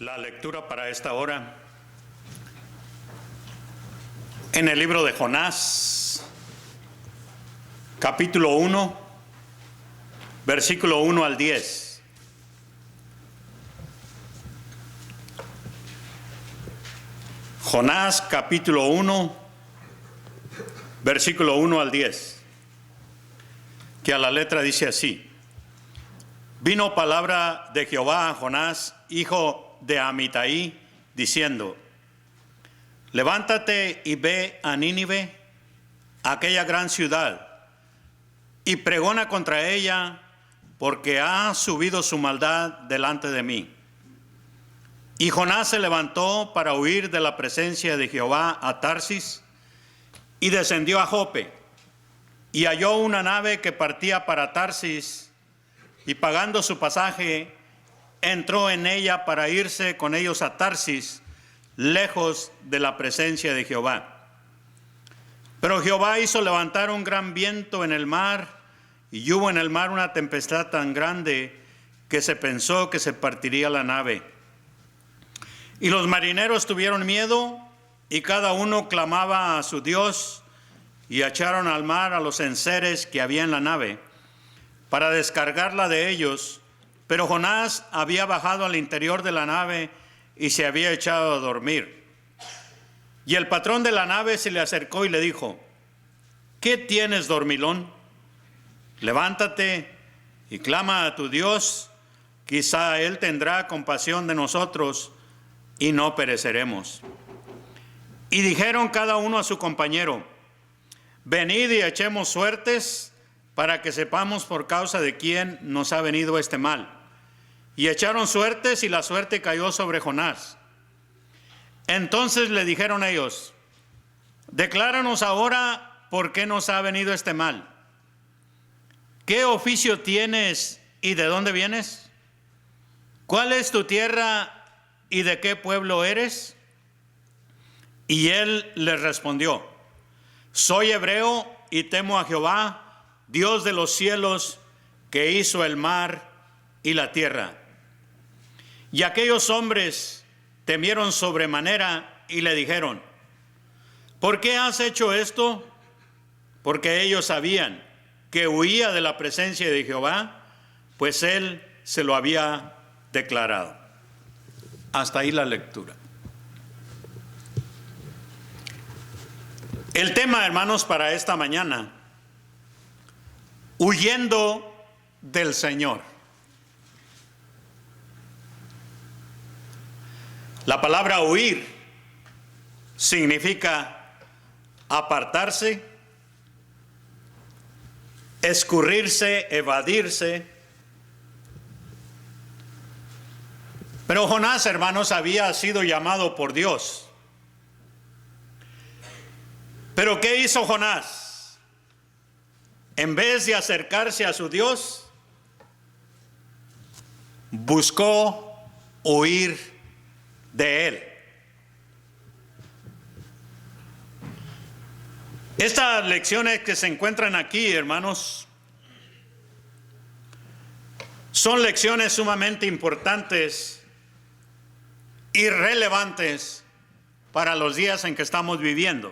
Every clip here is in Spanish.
La lectura para esta hora en el libro de Jonás, capítulo 1, versículo 1 al 10. Jonás, capítulo 1, versículo 1 al 10, que a la letra dice así: Vino palabra de Jehová a Jonás, hijo de Amitai, diciendo: Levántate y ve a Nínive, aquella gran ciudad, y pregona contra ella, porque ha subido su maldad delante de mí. Y Jonás se levantó para huir de la presencia de Jehová a Tarsis, y descendió a Jope, y halló una nave que partía para Tarsis, y pagando su pasaje, entró en ella para irse con ellos a Tarsis, lejos de la presencia de Jehová. Pero Jehová hizo levantar un gran viento en el mar, y hubo en el mar una tempestad tan grande que se pensó que se partiría la nave. Y los marineros tuvieron miedo, y cada uno clamaba a su Dios, y echaron al mar a los enseres que había en la nave, para descargarla de ellos. Pero Jonás había bajado al interior de la nave y se había echado a dormir. Y el patrón de la nave se le acercó y le dijo: ¿Qué tienes, dormilón? Levántate y clama a tu Dios, quizá Él tendrá compasión de nosotros y no pereceremos. Y dijeron cada uno a su compañero: Venid y echemos suertes, para que sepamos por causa de quién nos ha venido este mal. Y echaron suertes, y la suerte cayó sobre Jonás. Entonces le dijeron ellos: Decláranos ahora por qué nos ha venido este mal. ¿Qué oficio tienes y de dónde vienes? ¿Cuál es tu tierra y de qué pueblo eres? Y él les respondió: Soy hebreo y temo a Jehová, Dios de los cielos, que hizo el mar y la tierra. Y aquellos hombres temieron sobremanera y le dijeron: ¿Por qué has hecho esto? Porque ellos sabían que huía de la presencia de Jehová, pues él se lo había declarado. Hasta ahí la lectura. El tema, hermanos, para esta mañana: huyendo del Señor. La palabra huir significa apartarse, escurrirse, evadirse. Pero Jonás, hermanos, había sido llamado por Dios. ¿Pero qué hizo Jonás? En vez de acercarse a su Dios, buscó huir de él. Estas lecciones que se encuentran aquí, hermanos, son lecciones sumamente importantes y relevantes para los días en que estamos viviendo.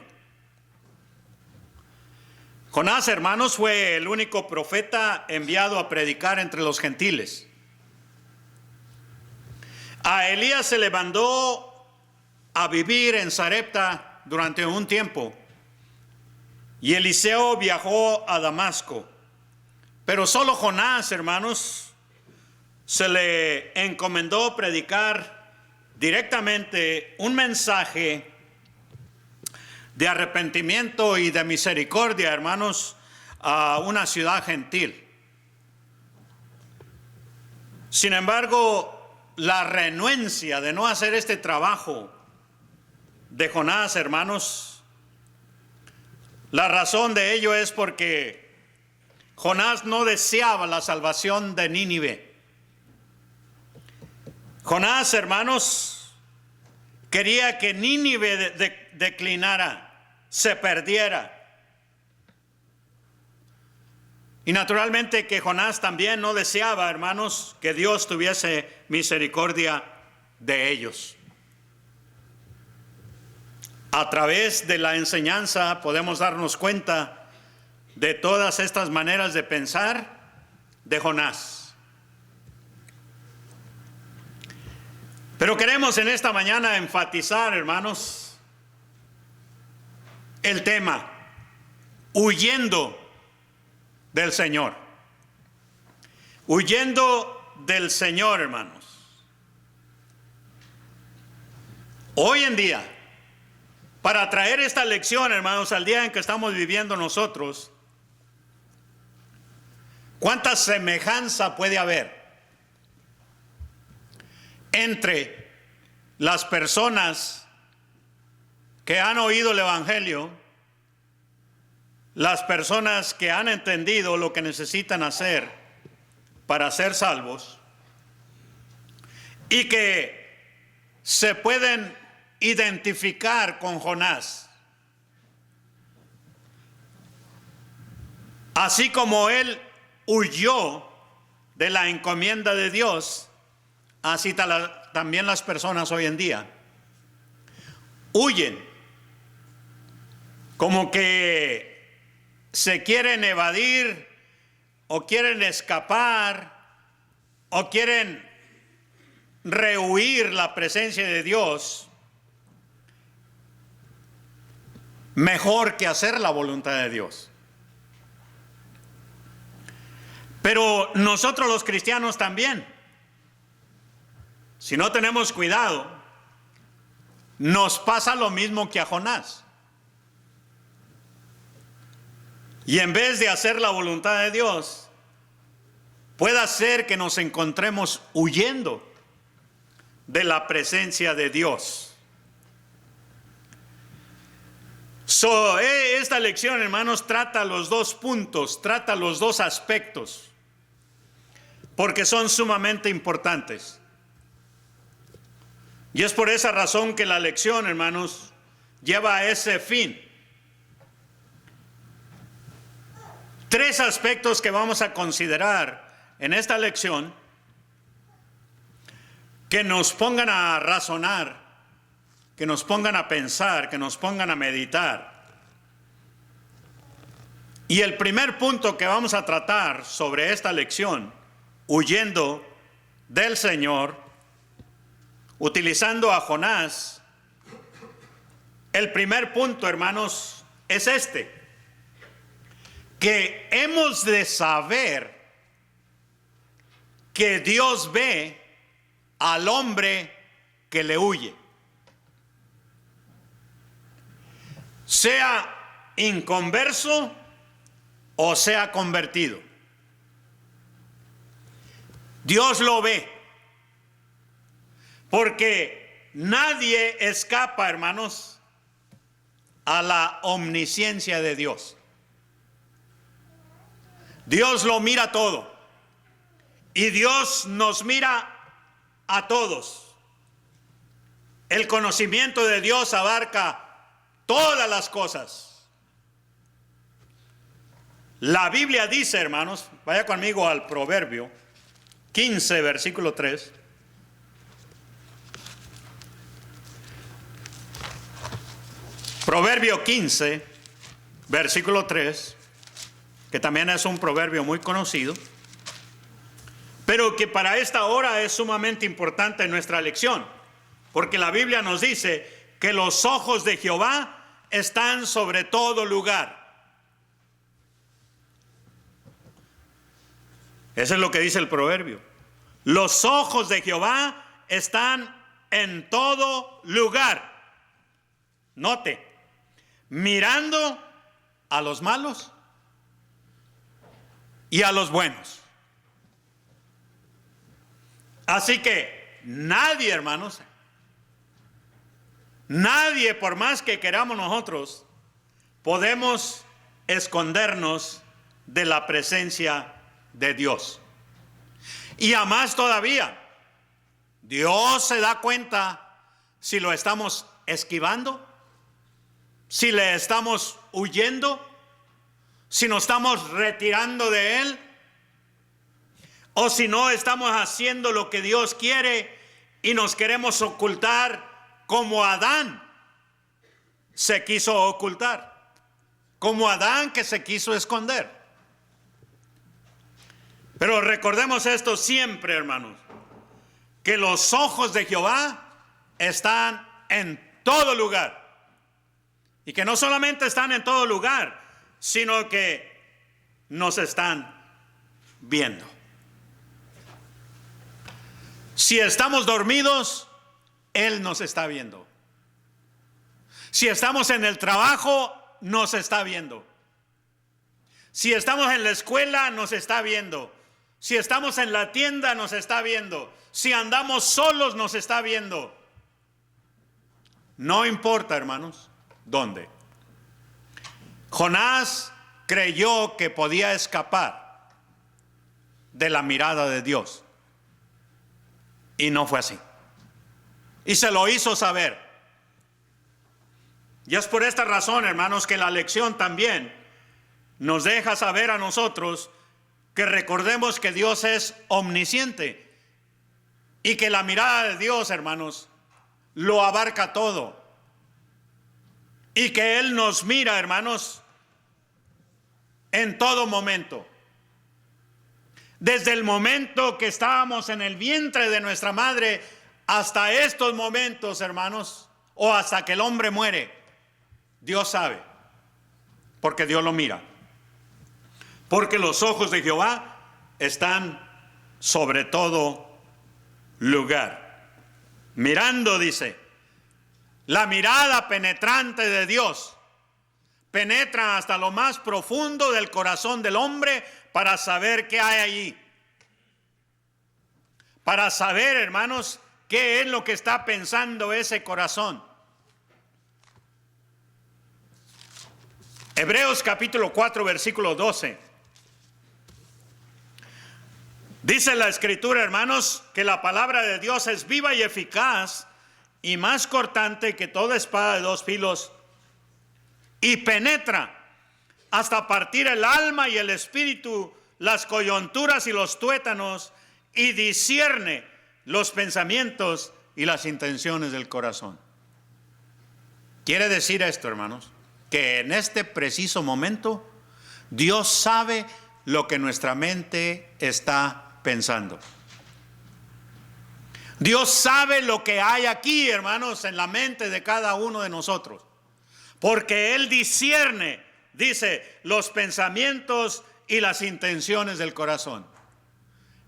Jonás, hermanos, fue el único profeta enviado a predicar entre los gentiles. A Elías se le mandó a vivir en Sarepta durante un tiempo, y Eliseo viajó a Damasco. Pero solo Jonás, hermanos, se le encomendó predicar directamente un mensaje de arrepentimiento y de misericordia, hermanos, a una ciudad gentil. Sin embargo, la renuencia de no hacer este trabajo de Jonás, hermanos, la razón de ello es porque Jonás no deseaba la salvación de Nínive. Jonás, hermanos, quería que Nínive declinara, se perdiera. Y naturalmente que Jonás también no deseaba, hermanos, que Dios tuviese misericordia de ellos. A través de la enseñanza podemos darnos cuenta de todas estas maneras de pensar de Jonás. Pero queremos en esta mañana enfatizar, hermanos, el tema, huyendo del Señor. Huyendo del Señor, hermanos. Hoy en día, para traer esta lección, hermanos, al día en que estamos viviendo nosotros, ¿cuánta semejanza puede haber entre las personas que han oído el Evangelio, las personas que han entendido lo que necesitan hacer para ser salvos y que se pueden identificar con Jonás? Así como él huyó de la encomienda de Dios, así también las personas hoy en día huyen, como que se quieren evadir o quieren escapar o quieren rehuir la presencia de Dios mejor que hacer la voluntad de Dios. Pero nosotros los cristianos también, si no tenemos cuidado, nos pasa lo mismo que a Jonás. Y en vez de hacer la voluntad de Dios, puede ser que nos encontremos huyendo de la presencia de Dios. Esta lección, hermanos, trata los dos puntos, trata los dos aspectos, porque son sumamente importantes. Y es por esa razón que la lección, hermanos, lleva a ese fin. Tres aspectos que vamos a considerar en esta lección que nos pongan a razonar, que nos pongan a pensar, que nos pongan a meditar. Y el primer punto que vamos a tratar sobre esta lección, huyendo del Señor, utilizando a Jonás, el primer punto, hermanos, es este: que hemos de saber que Dios ve al hombre que le huye, sea inconverso o sea convertido. Dios lo ve, porque nadie escapa, hermanos, a la omnisciencia de Dios. Dios lo mira todo, y Dios nos mira a todos. El conocimiento de Dios abarca todas las cosas. La Biblia dice, hermanos, vaya conmigo al Proverbio 15, versículo 3. Proverbio 15, versículo 3, que también es un proverbio muy conocido, pero que para esta hora es sumamente importante en nuestra lección, porque la Biblia nos dice que los ojos de Jehová están sobre todo lugar. Eso es lo que dice el proverbio. Los ojos de Jehová están en todo lugar. Note, mirando a los malos y a los buenos. Así que nadie, hermanos, nadie, por más que queramos nosotros, podemos escondernos de la presencia de Dios. Y a más todavía, Dios se da cuenta si lo estamos esquivando, si le estamos huyendo, si nos estamos retirando de Él, o si no estamos haciendo lo que Dios quiere y nos queremos ocultar como Adán se quiso ocultar, como Adán que se quiso esconder. Pero recordemos esto siempre, hermanos, que los ojos de Jehová están en todo lugar. Y que no solamente están en todo lugar, sino que nos están viendo. Si estamos dormidos, Él nos está viendo. Si estamos en el trabajo, nos está viendo. Si estamos en la escuela, nos está viendo. Si estamos en la tienda, nos está viendo. Si andamos solos, nos está viendo. No importa, hermanos, dónde. Jonás creyó que podía escapar de la mirada de Dios. Y no fue así. Y se lo hizo saber. Y es por esta razón, hermanos, que la lección también nos deja saber a nosotros que recordemos que Dios es omnisciente y que la mirada de Dios, hermanos, lo abarca todo. Y que Él nos mira, hermanos, en todo momento. Desde el momento que estábamos en el vientre de nuestra madre hasta estos momentos, hermanos, o hasta que el hombre muere, Dios sabe, porque Dios lo mira. Porque los ojos de Jehová están sobre todo lugar. Mirando, dice, la mirada penetrante de Dios penetra hasta lo más profundo del corazón del hombre para saber qué hay allí. Para saber, hermanos, qué es lo que está pensando ese corazón. Hebreos capítulo 4, versículo 12. Dice la Escritura, hermanos, que la palabra de Dios es viva y eficaz y más cortante que toda espada de dos filos, y penetra hasta partir el alma y el espíritu, las coyunturas y los tuétanos, y discierne los pensamientos y las intenciones del corazón. Quiere decir esto, hermanos, que en este preciso momento Dios sabe lo que nuestra mente está pensando. Dios sabe lo que hay aquí, hermanos, en la mente de cada uno de nosotros. Porque Él discierne, dice, los pensamientos y las intenciones del corazón.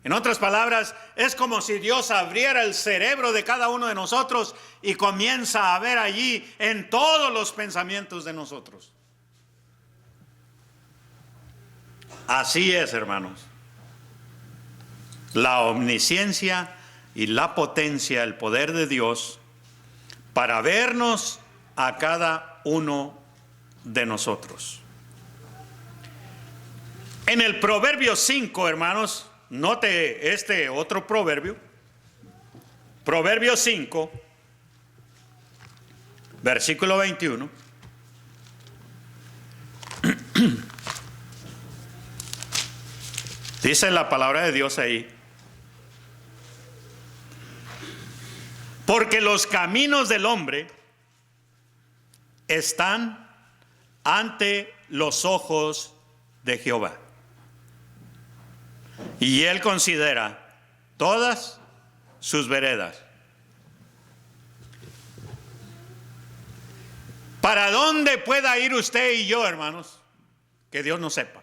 En otras palabras, es como si Dios abriera el cerebro de cada uno de nosotros y comienza a ver allí en todos los pensamientos de nosotros. Así es, hermanos. La omnisciencia y la potencia, el poder de Dios para vernos a cada uno de nosotros. En el Proverbio 5, hermanos, note este otro proverbio. Proverbio 5, versículo 21. Dice la palabra de Dios ahí: porque los caminos del hombre están ante los ojos de Jehová, y Él considera todas sus veredas. ¿Para dónde pueda ir usted y yo, hermanos, que Dios no sepa?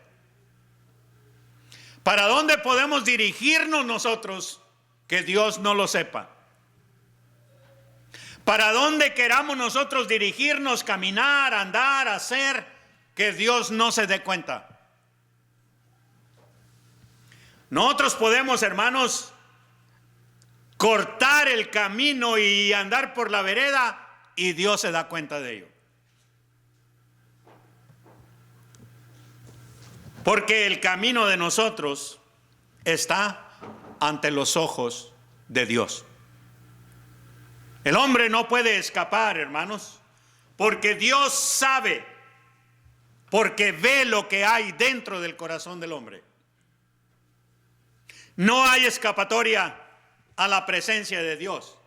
¿Para dónde podemos dirigirnos nosotros que Dios no lo sepa? ¿Para dónde queramos nosotros dirigirnos, caminar, andar, hacer, que Dios no se dé cuenta? Nosotros podemos, hermanos, cortar el camino y andar por la vereda y Dios se da cuenta de ello. Porque el camino de nosotros está ante los ojos de Dios. El hombre no puede escapar, hermanos, porque Dios sabe, porque ve lo que hay dentro del corazón del hombre. No hay escapatoria a la presencia de Dios.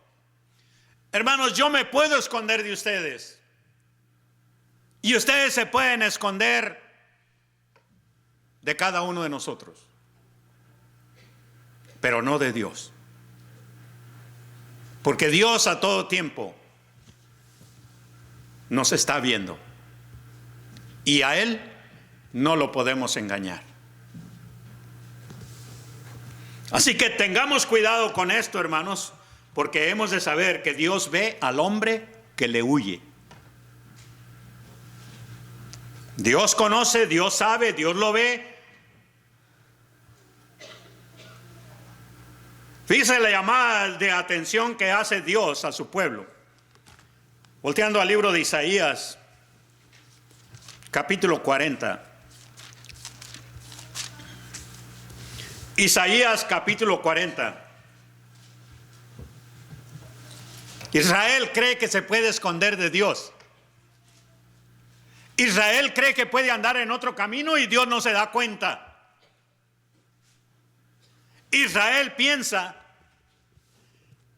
Hermanos, yo me puedo esconder de ustedes. Y ustedes se pueden esconder de cada uno de nosotros. Pero no de Dios. Porque Dios a todo tiempo nos está viendo. Y a Él no lo podemos engañar. Así que tengamos cuidado con esto, hermanos, porque hemos de saber que Dios ve al hombre que le huye. Dios conoce, Dios sabe, Dios lo ve. Fíjese la llamada de atención que hace Dios a su pueblo. Volteando al libro de Isaías, capítulo 40. Isaías capítulo 40. Israel cree que se puede esconder de Dios. Israel cree que puede andar en otro camino y Dios no se da cuenta. Israel piensa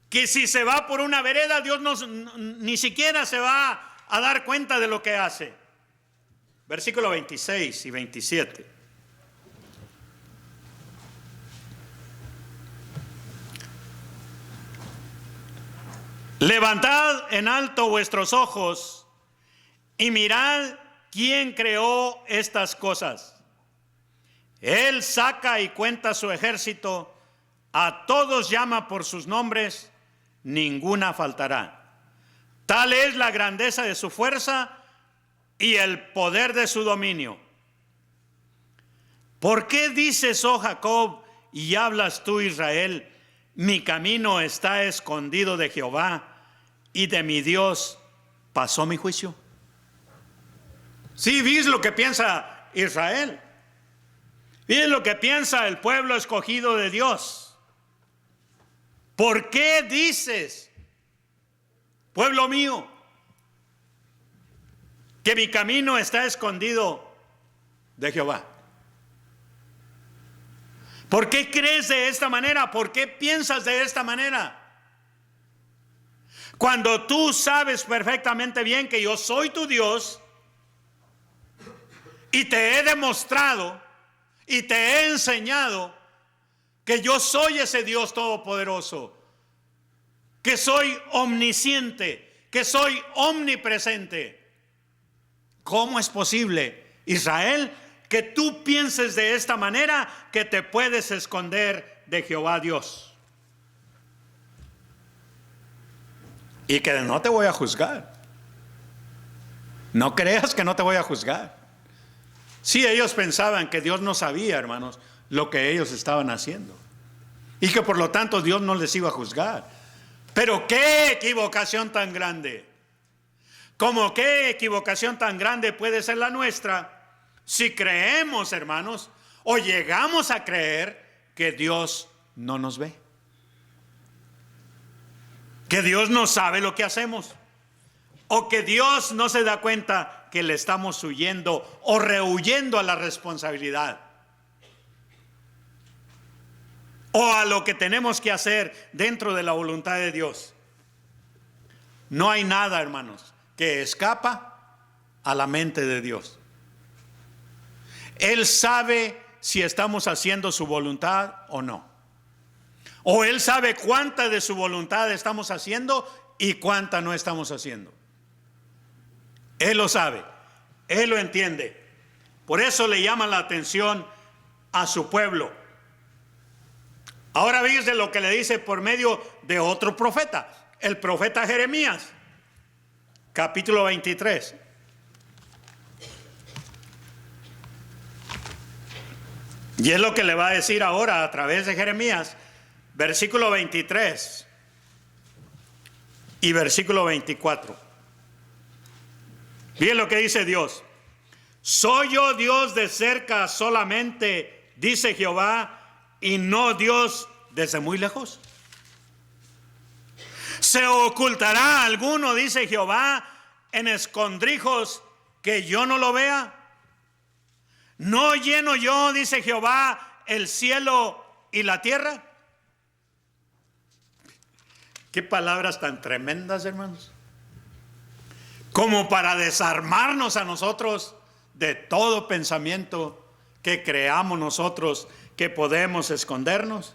que si se va por una vereda, Dios ni siquiera se va a dar cuenta de lo que hace. Versículo 26 y 27. Levantad en alto vuestros ojos y mirad quién creó estas cosas. Él saca y cuenta su ejército, a todos llama por sus nombres, ninguna faltará. Tal es la grandeza de su fuerza y el poder de su dominio. ¿Por qué dices, oh Jacob, y hablas tú, Israel? Mi camino está escondido de Jehová, y de mi Dios pasó mi juicio. Sí, ¿ves lo que piensa Israel? ¿Ves lo que piensa el pueblo escogido de Dios? ¿Por qué dices, pueblo mío, que mi camino está escondido de Jehová? ¿Por qué crees de esta manera? ¿Por qué piensas de esta manera? Cuando tú sabes perfectamente bien que yo soy tu Dios y te he demostrado y te he enseñado que yo soy ese Dios todopoderoso, que soy omnisciente, que soy omnipresente. ¿Cómo es posible, Israel, que tú pienses de esta manera, que te puedes esconder de Jehová Dios? Y que no te voy a juzgar. No creas que no te voy a juzgar. Sí, ellos pensaban que Dios no sabía, hermanos, lo que ellos estaban haciendo, y que por lo tanto Dios no les iba a juzgar. Pero qué equivocación tan grande. Como qué equivocación tan grande puede ser la nuestra si creemos, hermanos, o llegamos a creer que Dios no nos ve, que Dios no sabe lo que hacemos, o que Dios no se da cuenta que le estamos huyendo o rehuyendo a la responsabilidad o a lo que tenemos que hacer dentro de la voluntad de Dios. No hay nada, hermanos, que escapa a la mente de Dios. Él sabe si estamos haciendo su voluntad o no. O Él sabe cuánta de su voluntad estamos haciendo y cuánta no estamos haciendo. Él lo sabe, Él lo entiende. Por eso le llama la atención a su pueblo. Ahora veis de lo que le dice por medio de otro profeta, el profeta Jeremías, capítulo 23. Y es lo que le va a decir ahora a través de Jeremías, versículo 23 y versículo 24. Bien lo que dice Dios. Soy yo Dios de cerca solamente, dice Jehová, y no Dios desde muy lejos. ¿Se ocultará alguno, dice Jehová, en escondrijos que yo no lo vea? ¿No lleno yo, dice Jehová, el cielo y la tierra? Qué palabras tan tremendas, hermanos. Como para desarmarnos a nosotros de todo pensamiento que creamos nosotros que podemos escondernos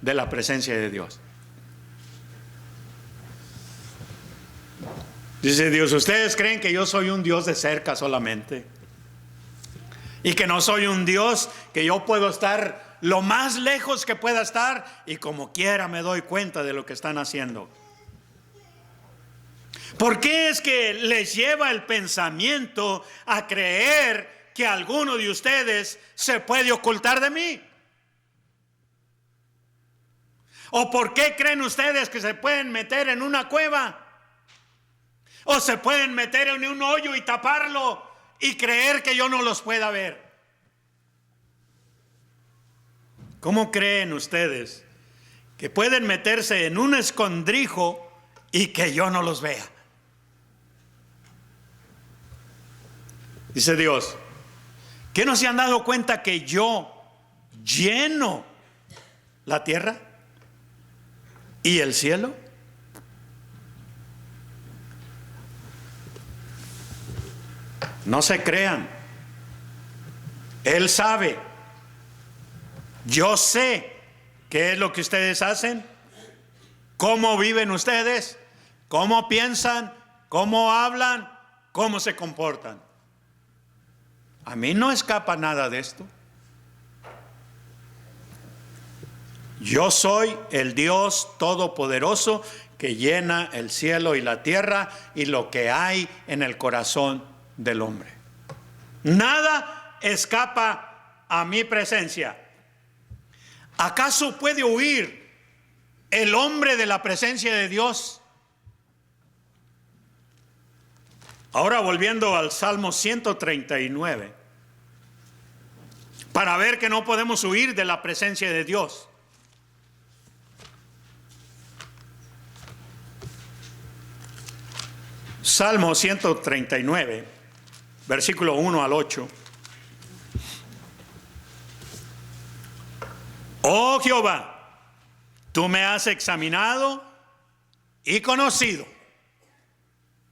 de la presencia de Dios. Dice Dios, ustedes creen que yo soy un Dios de cerca solamente, y que no soy un Dios que yo puedo estar lo más lejos que pueda estar y como quiera me doy cuenta de lo que están haciendo. ¿Por qué es que les lleva el pensamiento a creer que alguno de ustedes se puede ocultar de mí? ¿O por qué creen ustedes que se pueden meter en una cueva? ¿O se pueden meter en un hoyo y taparlo y creer que yo no los pueda ver? ¿Cómo creen ustedes que pueden meterse en un escondrijo y que yo no los vea? Dice Dios, ¿qué no se han dado cuenta que yo lleno la tierra y el cielo? No se crean. Él sabe. Yo sé qué es lo que ustedes hacen, cómo viven ustedes, cómo piensan, cómo hablan, cómo se comportan. A mí no escapa nada de esto. Yo soy el Dios Todopoderoso que llena el cielo y la tierra y lo que hay en el corazón del hombre. Nada escapa a mi presencia. ¿Acaso puede huir el hombre de la presencia de Dios? Ahora volviendo al Salmo 139, para ver que no podemos huir de la presencia de Dios. Salmo 139, versículo 1 al 8. Oh Jehová, tú me has examinado y conocido.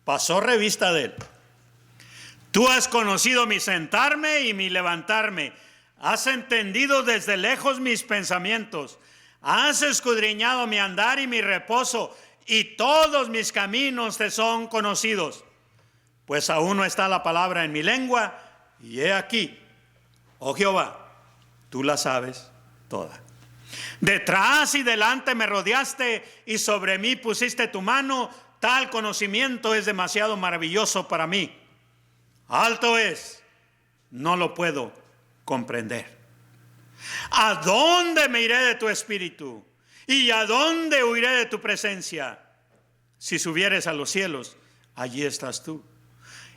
Pasó revista de él. Tú has conocido mi sentarme y mi levantarme. Has entendido desde lejos mis pensamientos. Has escudriñado mi andar y mi reposo, y todos mis caminos te son conocidos. Pues aún no está la palabra en mi lengua, y he aquí, oh Jehová, tú la sabes toda. Detrás y delante me rodeaste, y sobre mí pusiste tu mano. Tal conocimiento es demasiado maravilloso para mí. Alto es, no lo puedo comprender. ¿A dónde me iré de tu espíritu? ¿Y a dónde huiré de tu presencia? Si subieres a los cielos, allí estás tú.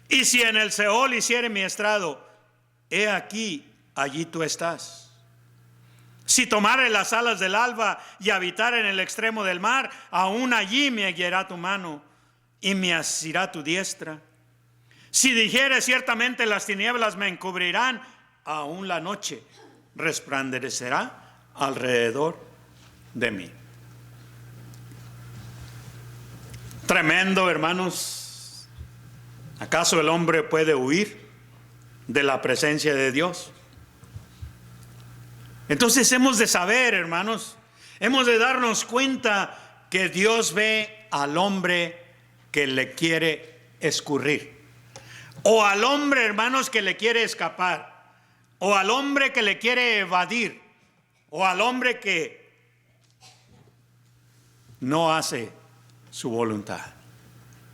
Y si en el Seol hiciere mi estrado, he aquí, allí tú estás. Si tomare las alas del alba y habitar en el extremo del mar, aún allí me guiará tu mano y me asirá tu diestra. Si dijere ciertamente las tinieblas me encubrirán, aún la noche resplandecerá alrededor de mí. Tremendo, hermanos. ¿Acaso el hombre puede huir de la presencia de Dios? Entonces hemos de saber, hermanos, hemos de darnos cuenta que Dios ve al hombre que le quiere escurrir, o al hombre, hermanos, que le quiere escapar, o al hombre que le quiere evadir, o al hombre que no hace su voluntad.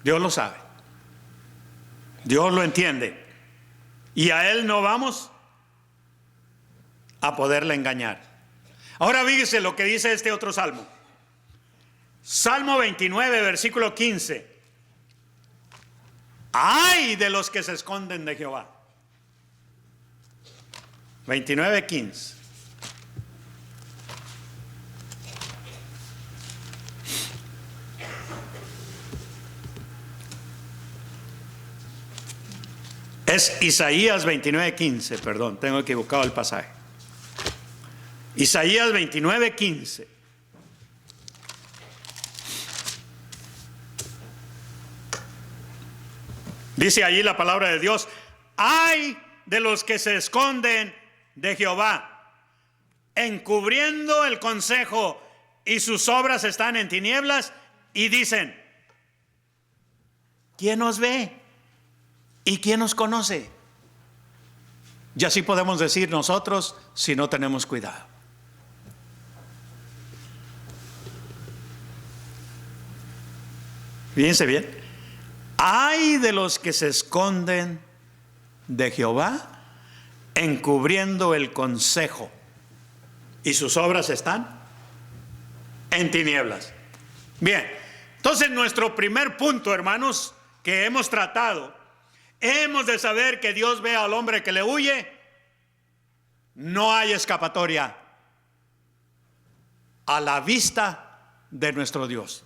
Dios lo sabe, Dios lo entiende, y a Él no vamos a poderle engañar. Ahora fíjese lo que dice este otro salmo. Salmo 29, versículo 15. ¡Ay de los que se esconden de Jehová! 29, 15. Es Isaías 29, 15, perdón, tengo equivocado el pasaje. Isaías 29, 15. Dice allí la palabra de Dios: ay de los que se esconden de Jehová, encubriendo el consejo, y sus obras están en tinieblas, y dicen: ¿quién nos ve? ¿Y quién nos conoce? Y así podemos decir nosotros si no tenemos cuidado. Fíjense bien. Ay de los que se esconden de Jehová, encubriendo el consejo, y sus obras están en tinieblas. Bien, entonces nuestro primer punto, hermanos, que hemos tratado, hemos de saber que Dios ve al hombre que le huye. No hay escapatoria a la vista de nuestro Dios,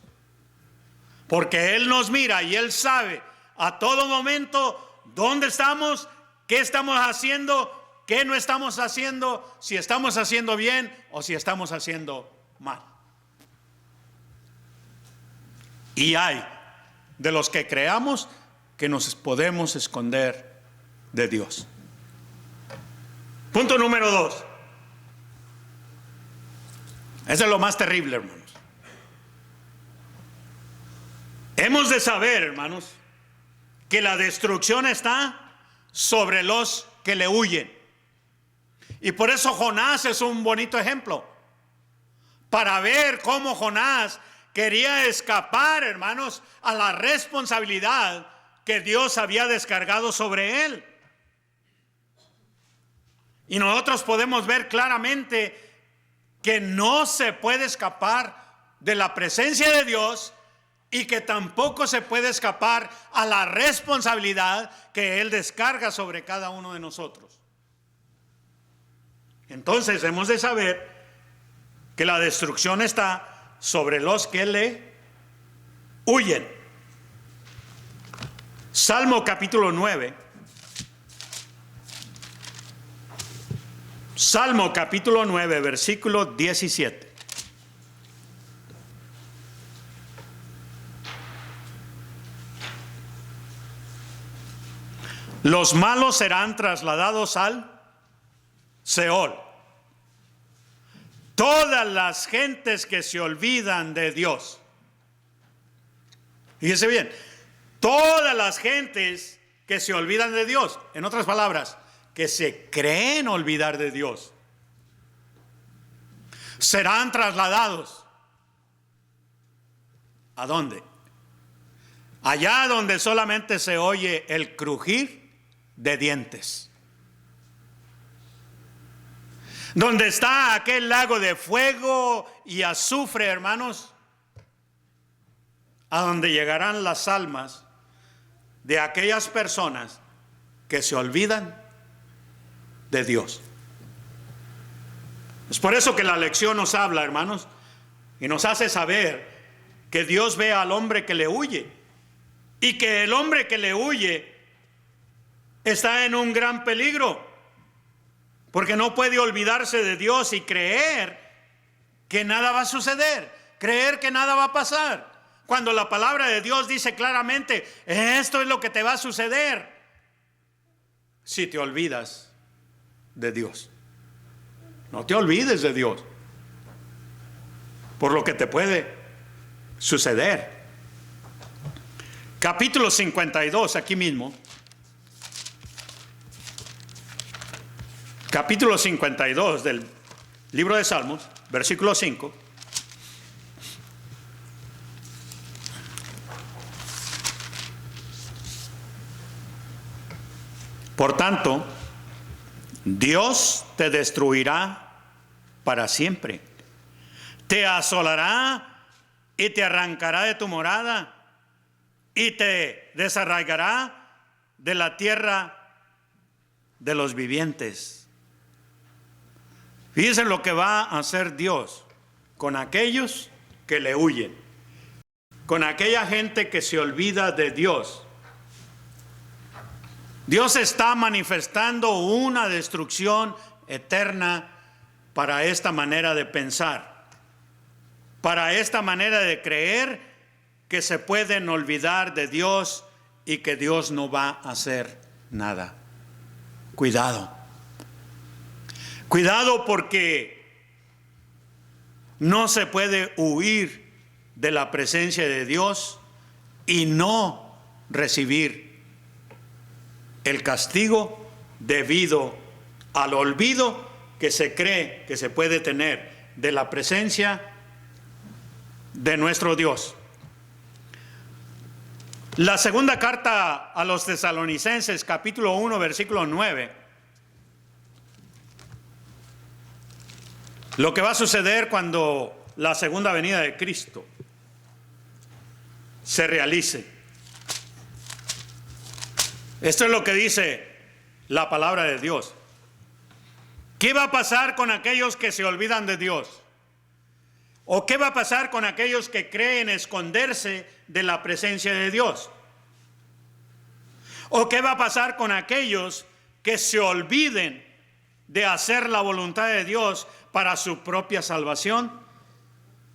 porque Él nos mira y Él sabe a todo momento dónde estamos, qué estamos haciendo, qué no estamos haciendo, si estamos haciendo bien o si estamos haciendo mal. Y hay de los que creamos que nos podemos esconder de Dios. Punto número 2. Eso es lo más terrible, hermanos. Hemos de saber, hermanos, que la destrucción está sobre los que le huyen. Y por eso Jonás es un bonito ejemplo, para ver cómo Jonás quería escapar, hermanos, a la responsabilidad que Dios había descargado sobre él. Y nosotros podemos ver claramente que no se puede escapar de la presencia de Dios, y que tampoco se puede escapar a la responsabilidad que Él descarga sobre cada uno de nosotros. Entonces hemos de saber que la destrucción está sobre los que le huyen. Salmo capítulo 9. Salmo capítulo 9, versículo 17. Los malos serán trasladados al Seol. Todas las gentes que se olvidan de Dios. Fíjense bien, todas las gentes que se olvidan de Dios, en otras palabras, que se creen olvidar de Dios, serán trasladados. ¿A dónde? Allá donde solamente se oye el crujir de dientes, donde está aquel lago de fuego y azufre, hermanos, a donde llegarán las almas de aquellas personas que se olvidan de Dios. Es por eso que la lección nos habla, hermanos, y nos hace saber que Dios ve al hombre que le huye, y que el hombre que le huye está en un gran peligro, porque no puede olvidarse de Dios y creer que nada va a suceder, creer que nada va a pasar, cuando la palabra de Dios dice claramente: esto es lo que te va a suceder si te olvidas de Dios. No te olvides de Dios, por lo que te puede suceder. Capítulo 52, aquí mismo. Capítulo 52 del libro de Salmos, versículo 5. Por tanto, Dios te destruirá para siempre, te asolará y te arrancará de tu morada, y te desarraigará de la tierra de los vivientes. Fíjense lo que va a hacer Dios con aquellos que le huyen, con aquella gente que se olvida de Dios. Dios está manifestando una destrucción eterna para esta manera de pensar, para esta manera de creer que se pueden olvidar de Dios y que Dios no va a hacer nada. Cuidado. Cuidado, porque no se puede huir de la presencia de Dios y no recibir el castigo debido al olvido que se cree que se puede tener de la presencia de nuestro Dios. La segunda carta a los Tesalonicenses, capítulo 1, versículo 9. Lo que va a suceder cuando la segunda venida de Cristo se realice. Esto es lo que dice la palabra de Dios. ¿Qué va a pasar con aquellos que se olvidan de Dios? ¿O qué va a pasar con aquellos que creen esconderse de la presencia de Dios? ¿O qué va a pasar con aquellos que se olviden de hacer la voluntad de Dios para su propia salvación?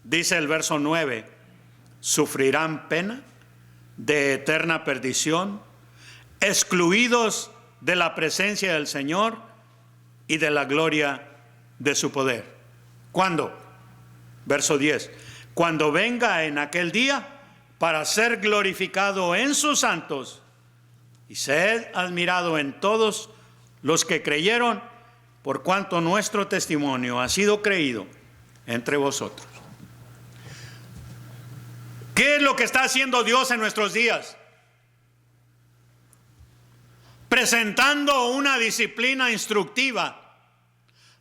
Dice el verso 9, sufrirán pena de eterna perdición, excluidos de la presencia del Señor y de la gloria de su poder. ¿Cuándo? Verso 10, cuando venga en aquel día para ser glorificado en sus santos y ser admirado en todos los que creyeron, por cuanto nuestro testimonio ha sido creído entre vosotros. ¿Qué es lo que está haciendo Dios en nuestros días? Presentando una disciplina instructiva,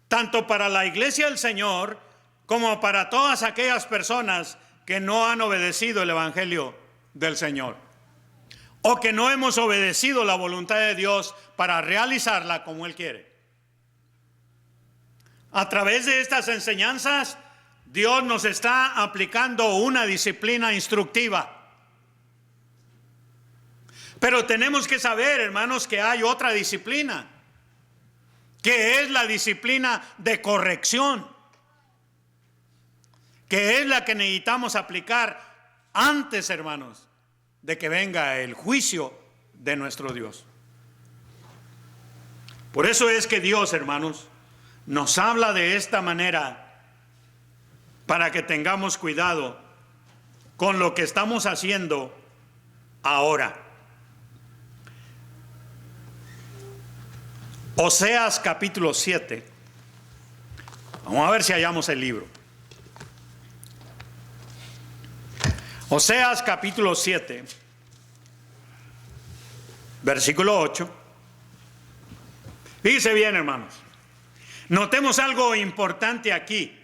tanto para la iglesia del Señor como para todas aquellas personas que no han obedecido el evangelio del Señor, o que no hemos obedecido la voluntad de Dios para realizarla como Él quiere. A través de estas enseñanzas, Dios nos está aplicando una disciplina instructiva. Pero tenemos que saber, hermanos, que hay otra disciplina, que es la disciplina de corrección, que es la que necesitamos aplicar antes, hermanos, de que venga el juicio de nuestro Dios. Por eso es que Dios, hermanos, nos habla de esta manera para que tengamos cuidado con lo que estamos haciendo ahora. Oseas capítulo 7. Vamos a ver si hallamos el libro. Oseas capítulo 7, versículo 8. Fíjense bien, hermanos. Notemos algo importante aquí.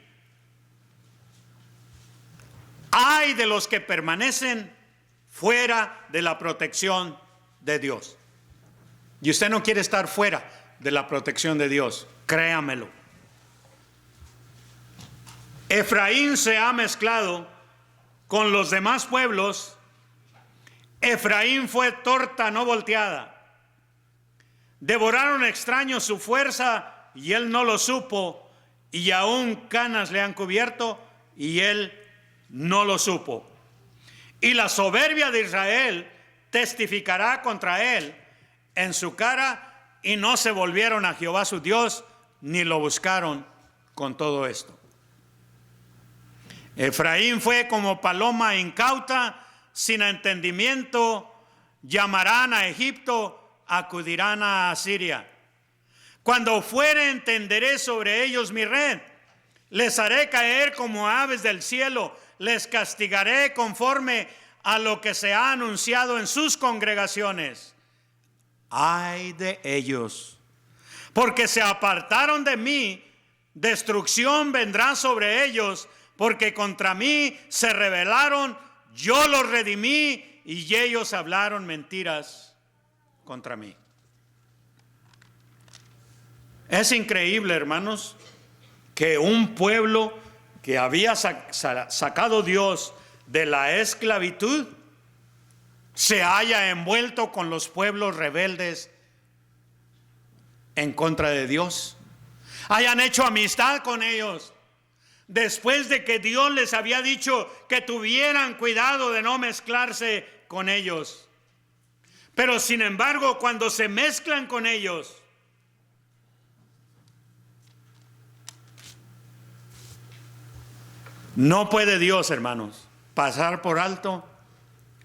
Ay de los que permanecen fuera de la protección de Dios. Y usted no quiere estar fuera de la protección de Dios, créamelo. Efraín se ha mezclado con los demás pueblos. Efraín fue torta no volteada. Devoraron extraños su fuerza y él no lo supo, y aún canas le han cubierto y él no lo supo. Y la soberbia de Israel testificará contra él en su cara, y no se volvieron a Jehová su Dios, ni lo buscaron con todo esto. Efraín fue como paloma incauta, sin entendimiento. Llamarán a Egipto, acudirán a Asiria. Cuando fuere, entenderé sobre ellos mi red. Les haré caer como aves del cielo. Les castigaré conforme a lo que se ha anunciado en sus congregaciones. Ay de ellos, porque se apartaron de mí. Destrucción vendrá sobre ellos, porque contra mí se rebelaron. Yo los redimí y ellos hablaron mentiras contra mí. Es increíble, hermanos, que un pueblo que había sacado Dios de la esclavitud se haya envuelto con los pueblos rebeldes en contra de Dios. Hayan hecho amistad con ellos, después de que Dios les había dicho que tuvieran cuidado de no mezclarse con ellos. Pero sin embargo, cuando se mezclan con ellos, no puede Dios, hermanos, pasar por alto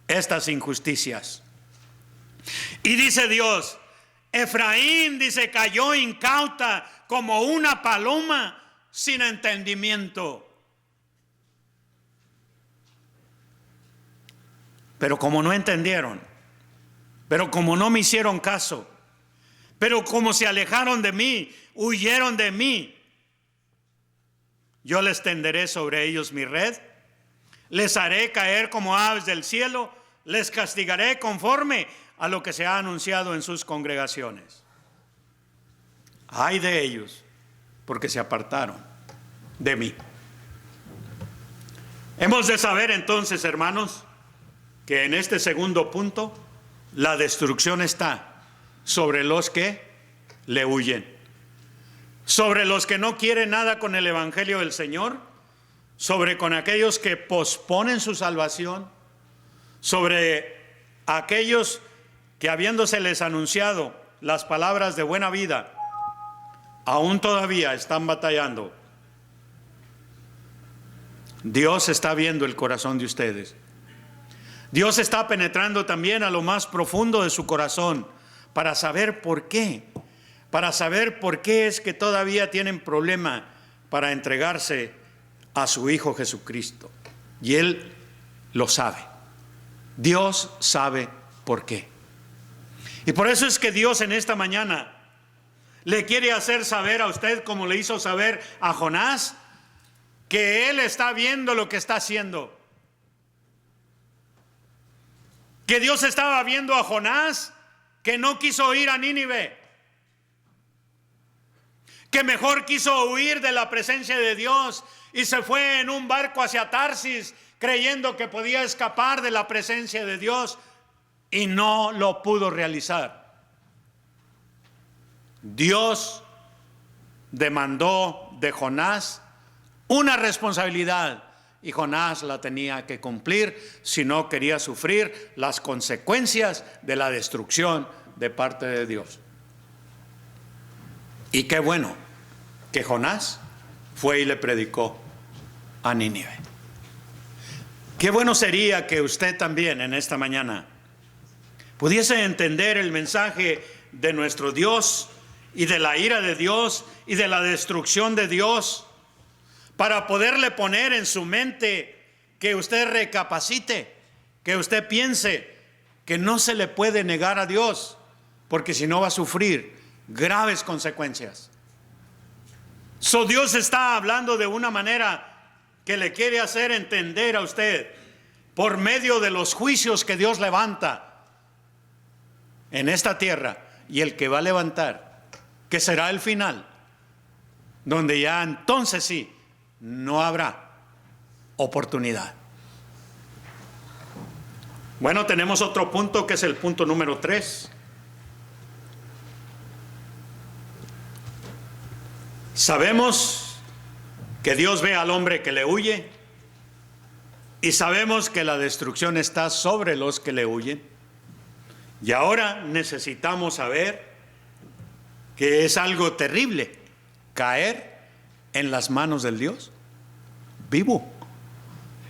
estas injusticias. Y dice Dios, Efraín, dice, cayó incauta como una paloma sin entendimiento. Pero como no entendieron, pero como no me hicieron caso, pero como se alejaron de mí, huyeron de mí, yo les tenderé sobre ellos mi red, les haré caer como aves del cielo, les castigaré conforme a lo que se ha anunciado en sus congregaciones. Ay de ellos, porque se apartaron de mí. Hemos de saber entonces, hermanos, que en este segundo punto, la destrucción está sobre los que le huyen, sobre los que no quieren nada con el evangelio del Señor, sobre con aquellos que posponen su salvación, sobre aquellos que habiéndoseles anunciado las palabras de buena vida, aún todavía están batallando. Dios está viendo el corazón de ustedes. Dios está penetrando también a lo más profundo de su corazón para saber por qué. Para saber por qué es que todavía tienen problema para entregarse a su Hijo Jesucristo. Y Él lo sabe. Dios sabe por qué. Y por eso es que Dios en esta mañana le quiere hacer saber a usted, como le hizo saber a Jonás, que Él está viendo lo que está haciendo. Que Dios estaba viendo a Jonás, que no quiso ir a Nínive, que mejor quiso huir de la presencia de Dios y se fue en un barco hacia Tarsis, creyendo que podía escapar de la presencia de Dios, y no lo pudo realizar. Dios demandó de Jonás una responsabilidad, y Jonás la tenía que cumplir si no quería sufrir las consecuencias de la destrucción de parte de Dios. Y qué bueno que Jonás fue y le predicó a Nínive. Qué bueno sería que usted también en esta mañana pudiese entender el mensaje de nuestro Dios y de la ira de Dios y de la destrucción de Dios, para poderle poner en su mente que usted recapacite, que usted piense que no se le puede negar a Dios, porque si no va a sufrir graves consecuencias. Dios está hablando de una manera que le quiere hacer entender a usted por medio de los juicios que Dios levanta en esta tierra y el que va a levantar, que será el final, donde ya entonces sí no habrá oportunidad. Bueno, tenemos otro punto que es el punto número 3. Sabemos que Dios ve al hombre que le huye y sabemos que la destrucción está sobre los que le huyen. Y ahora necesitamos saber que es algo terrible caer en las manos del Dios vivo.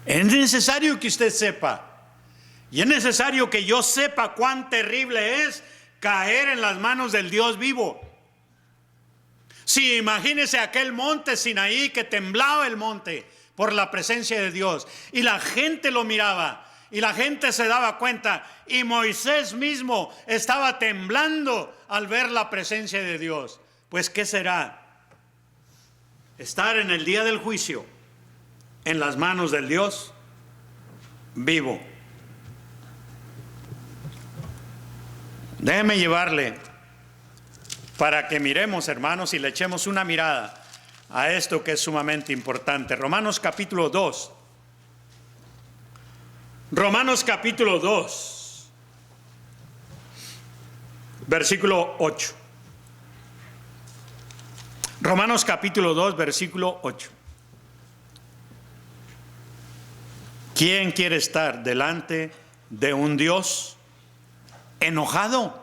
Es necesario que usted sepa, y es necesario que yo sepa cuán terrible es caer en las manos del Dios vivo. Sí, imagínese aquel monte Sinaí, que temblaba el monte por la presencia de Dios, y la gente lo miraba, y la gente se daba cuenta, y Moisés mismo estaba temblando al ver la presencia de Dios. Pues ¿qué será estar en el día del juicio en las manos del Dios vivo? Déjeme llevarle para que miremos, hermanos, y le echemos una mirada a esto que es sumamente importante. Romanos capítulo 2. Romanos capítulo 2, versículo 8. Romanos capítulo 2, versículo 8. ¿Quién quiere estar delante de un Dios enojado.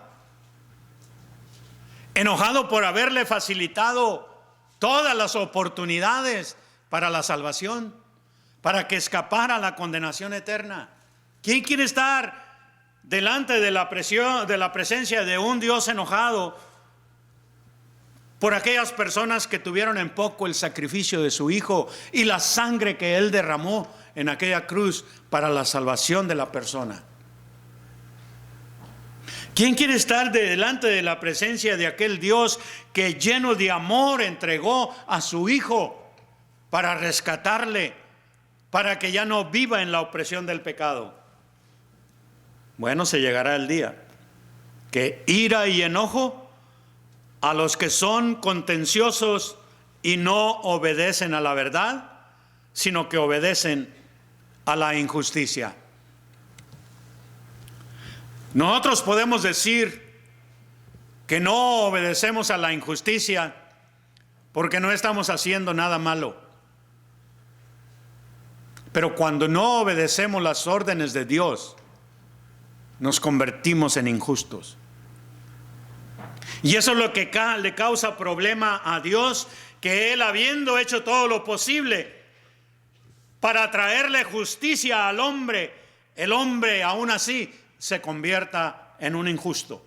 Enojado por haberle facilitado todas las oportunidades para la salvación, para que escapara la condenación eterna. ¿Quién quiere estar delante de la presencia de un Dios enojado por aquellas personas que tuvieron en poco el sacrificio de su Hijo y la sangre que Él derramó en aquella cruz para la salvación de la persona? ¿Quién quiere estar delante de la presencia de aquel Dios que lleno de amor entregó a su Hijo para rescatarle, para que ya no viva en la opresión del pecado? Bueno, se llegará el día que ira y enojo a los que son contenciosos y no obedecen a la verdad, sino que obedecen a la injusticia. Nosotros podemos decir que no obedecemos a la injusticia porque no estamos haciendo nada malo. Pero cuando no obedecemos las órdenes de Dios, nos convertimos en injustos. Y eso es lo que le causa problema a Dios, que Él, habiendo hecho todo lo posible para traerle justicia al hombre, el hombre aún así se convierta en un injusto.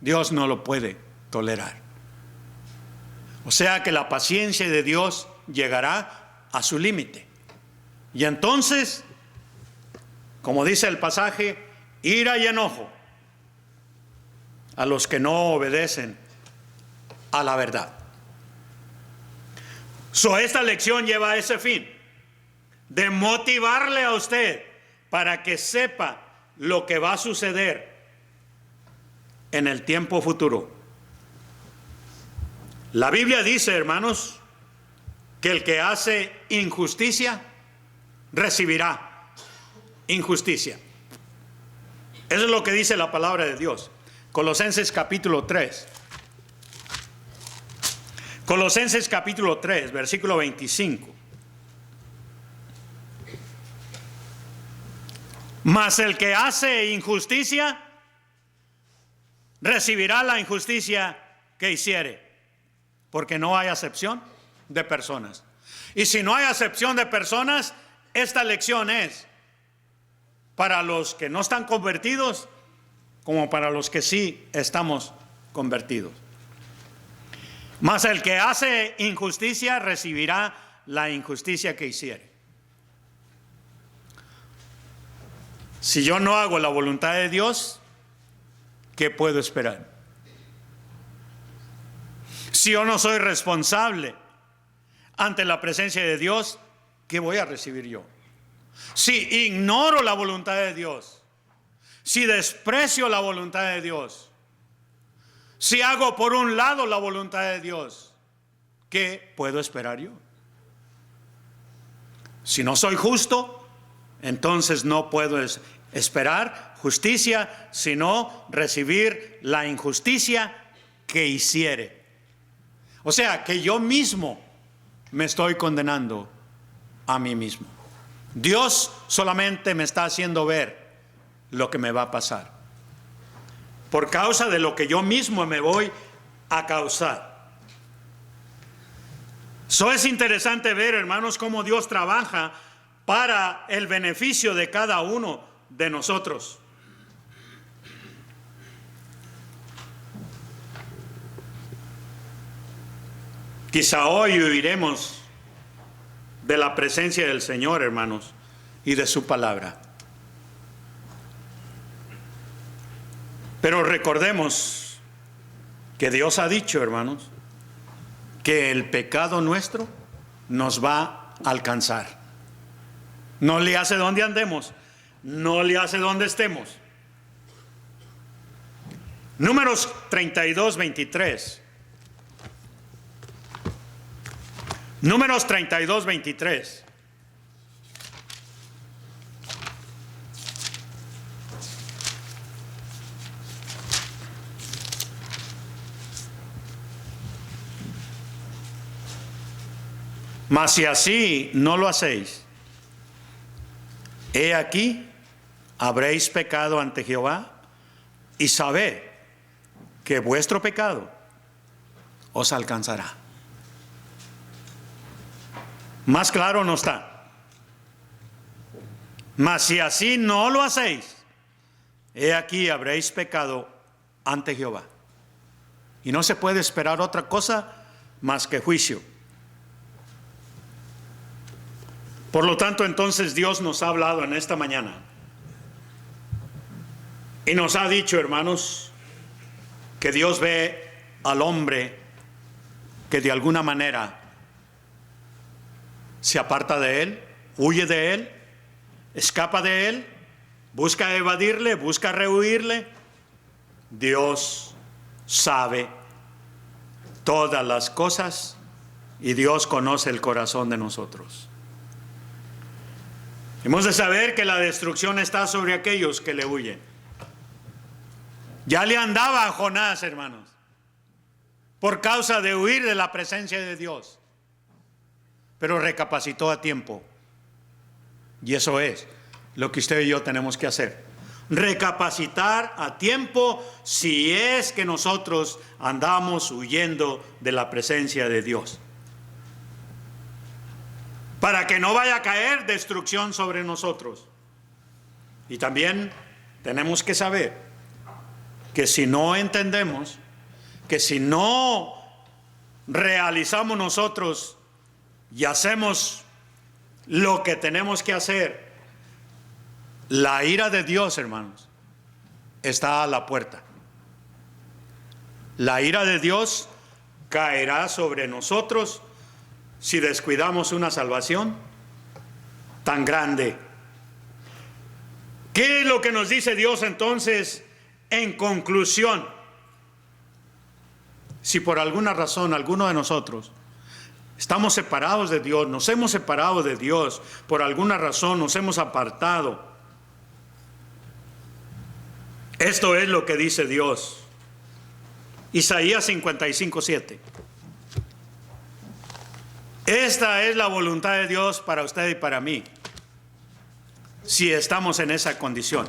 Dios no lo puede tolerar. O sea que la paciencia de Dios llegará a su límite. Y entonces, como dice el pasaje, ira y enojo a los que no obedecen a la verdad. Esta lección lleva a ese fin, de motivarle a usted para que sepa lo que va a suceder en el tiempo futuro. La Biblia dice, hermanos, que el que hace injusticia recibirá injusticia. Eso es lo que dice la palabra de Dios. Colosenses capítulo 3. Colosenses capítulo 3, versículo 25. Mas el que hace injusticia recibirá la injusticia que hiciere, porque no hay acepción de personas. Y si no hay acepción de personas, esta lección es para los que no están convertidos como para los que sí estamos convertidos. Mas el que hace injusticia recibirá la injusticia que hiciere. Si yo no hago la voluntad de Dios, ¿qué puedo esperar? Si yo no soy responsable ante la presencia de Dios, ¿qué voy a recibir yo? Si ignoro la voluntad de Dios, si desprecio la voluntad de Dios, si hago por un lado la voluntad de Dios, ¿qué puedo esperar yo? Si no soy justo, entonces no puedo esperar justicia, sino recibir la injusticia que hiciere. O sea, que yo mismo me estoy condenando a mí mismo. Dios solamente me está haciendo ver lo que me va a pasar, por causa de lo que yo mismo me voy a causar. Es interesante ver, hermanos, cómo Dios trabaja para el beneficio de cada uno de nosotros. Quizá hoy huiremos de la presencia del Señor, hermanos, y de su palabra. Pero recordemos que Dios ha dicho, hermanos, que el pecado nuestro nos va a alcanzar. No le hace donde andemos, no le hace donde estemos. Números 32, 23. Números 32, 23. Mas si así no lo hacéis, he aquí, habréis pecado ante Jehová y sabed que vuestro pecado os alcanzará. Más claro no está. Mas si así no lo hacéis, he aquí habréis pecado ante Jehová. Y no se puede esperar otra cosa más que juicio. Por lo tanto, entonces Dios nos ha hablado en esta mañana y nos ha dicho, hermanos, que Dios ve al hombre que de alguna manera se aparta de Él, huye de Él, escapa de Él, busca evadirle, busca rehuirle. Dios sabe todas las cosas y Dios conoce el corazón de nosotros. Hemos de saber que la destrucción está sobre aquellos que le huyen. Ya le andaba a Jonás, hermanos, por causa de huir de la presencia de Dios, pero recapacitó a tiempo. Y eso es lo que usted y yo tenemos que hacer: recapacitar a tiempo si es que nosotros andamos huyendo de la presencia de Dios, para que no vaya a caer destrucción sobre nosotros. Y también tenemos que saber que si no entendemos, que si no realizamos nosotros y hacemos lo que tenemos que hacer, la ira de Dios, hermanos, está a la puerta. La ira de Dios caerá sobre nosotros si descuidamos una salvación tan grande. ¿Qué es lo que nos dice Dios entonces en conclusión? Si por alguna razón alguno de nosotros estamos separados de Dios, nos hemos separado de Dios, por alguna razón nos hemos apartado, esto es lo que dice Dios. Isaías 55:7. Esta es la voluntad de Dios para usted y para mí, si estamos en esa condición.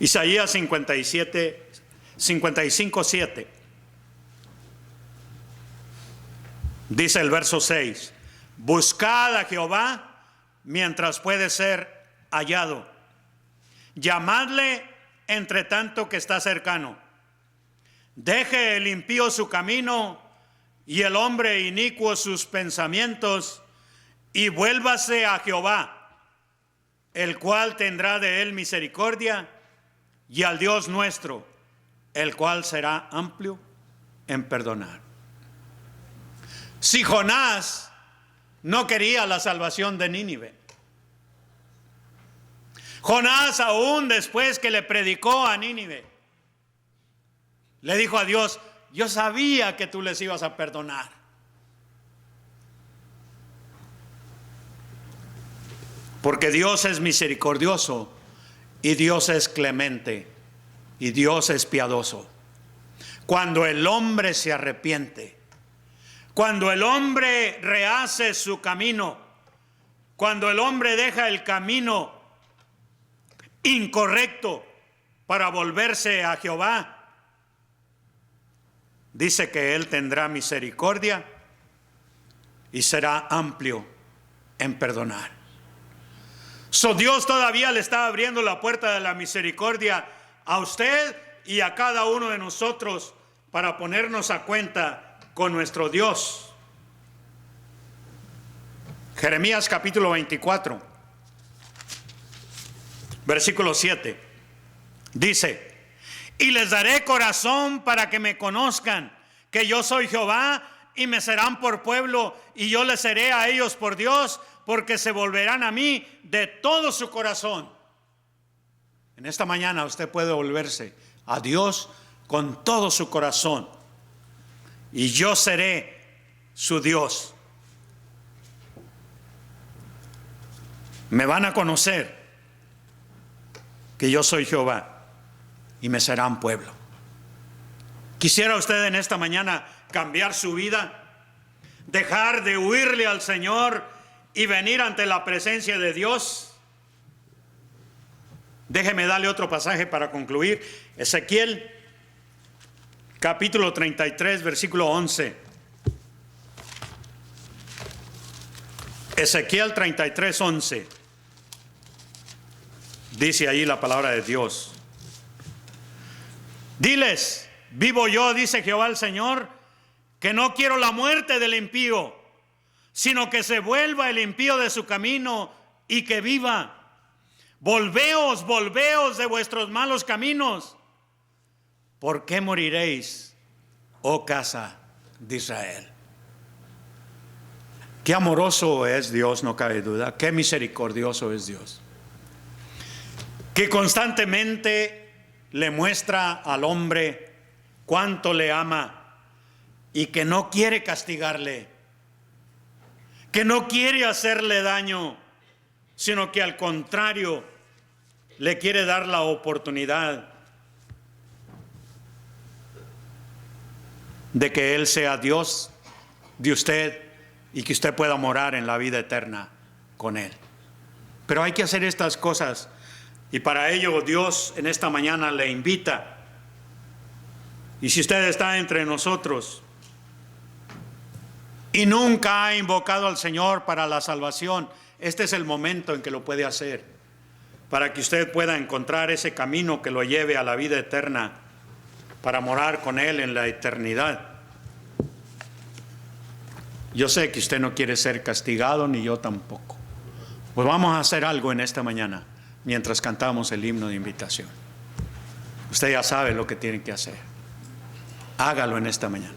Isaías 55:7. Dice el verso 6: buscad a Jehová mientras puede ser hallado, llamadle entre tanto que está cercano. Deje el impío su camino y el hombre inicuo sus pensamientos, y vuélvase a Jehová, el cual tendrá de él misericordia, y al Dios nuestro, el cual será amplio en perdonar. Si Jonás no quería la salvación de Nínive, Jonás, aún después que le predicó a Nínive, le dijo a Dios: yo sabía que tú les ibas a perdonar. Porque Dios es misericordioso y Dios es clemente y Dios es piadoso. Cuando el hombre se arrepiente, cuando el hombre rehace su camino, cuando el hombre deja el camino incorrecto para volverse a Jehová, dice que Él tendrá misericordia y será amplio en perdonar. Dios todavía le está abriendo la puerta de la misericordia a usted y a cada uno de nosotros para ponernos a cuenta con nuestro Dios. Jeremías capítulo 24, versículo 7, dice: y les daré corazón para que me conozcan, que yo soy Jehová, y me serán por pueblo, y yo les seré a ellos por Dios, porque se volverán a mí de todo su corazón. En esta mañana usted puede volverse a Dios con todo su corazón, y yo seré su Dios. Me van a conocer que yo soy Jehová, y me serán pueblo. ¿Quisiera usted en esta mañana cambiar su vida? Dejar de huirle al Señor y venir ante la presencia de Dios. Déjeme darle otro pasaje para concluir. Ezequiel, capítulo 33, versículo 11. Ezequiel 33, 11. Dice ahí la palabra de Dios. Diles, vivo yo, dice Jehová el Señor, que no quiero la muerte del impío, sino que se vuelva el impío de su camino y que viva. Volveos, volveos de vuestros malos caminos. ¿Por qué moriréis, oh casa de Israel? Qué amoroso es Dios, no cabe duda. Qué misericordioso es Dios, que constantemente le muestra al hombre cuánto le ama y que no quiere castigarle, que no quiere hacerle daño, sino que al contrario le quiere dar la oportunidad de que Él sea Dios de usted y que usted pueda morar en la vida eterna con Él. Pero hay que hacer estas cosas, y para ello Dios en esta mañana le invita. Y si usted está entre nosotros y nunca ha invocado al Señor para la salvación, este es el momento en que lo puede hacer, para que usted pueda encontrar ese camino que lo lleve a la vida eterna, para morar con Él en la eternidad. Yo sé que usted no quiere ser castigado, ni yo tampoco. Pues vamos a hacer algo en esta mañana, mientras cantamos el himno de invitación. Usted ya sabe lo que tiene que hacer. Hágalo en esta mañana.